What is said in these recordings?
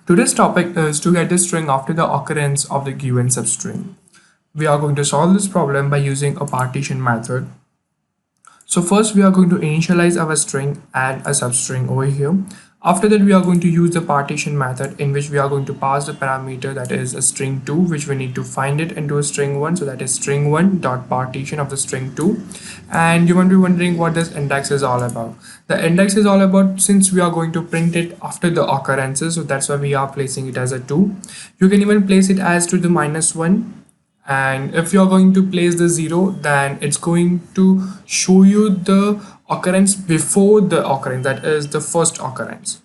Today's topic is to get the string after the occurrence of the given substring. We are going to solve this problem by using a partition method. So first we are going to initialize our string and a substring over here. After that we are going to use the partition method in which we are going to pass the parameter that is a string 2, which we need to find it into a string 1. So that is string 1 dot partition of the string 2. And you might be wondering what this index is all about. The index is all about, since we are going to print it after the occurrences, so that's why we are placing it as a 2. You can even place it as to the -1, and if you're going to place the 0, then it's going to show you the occurrence before the occurrence, that is the first occurrence.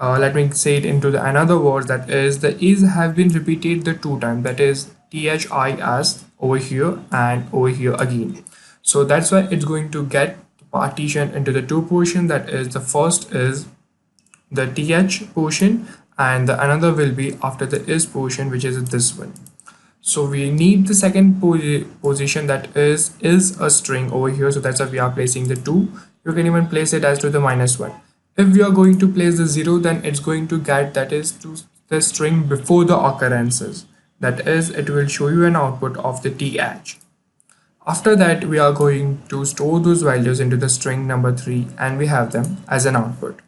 Let me say it into the another word, that is the is have been repeated the 2 times, that is this over here and over here again. So that's why it's going to get partition into the 2 portion, that is the first is the th portion and the another will be after the is portion, which is this one. So we need the second position, that is a string over here. So that's why we are placing the 2. You can even place it as to the -1. If we are going to place the 0, then it's going to get, that is to the string before the occurrences. That is, it will show you an output of the th. After that, we are going to store those values into the string number 3 and we have them as an output.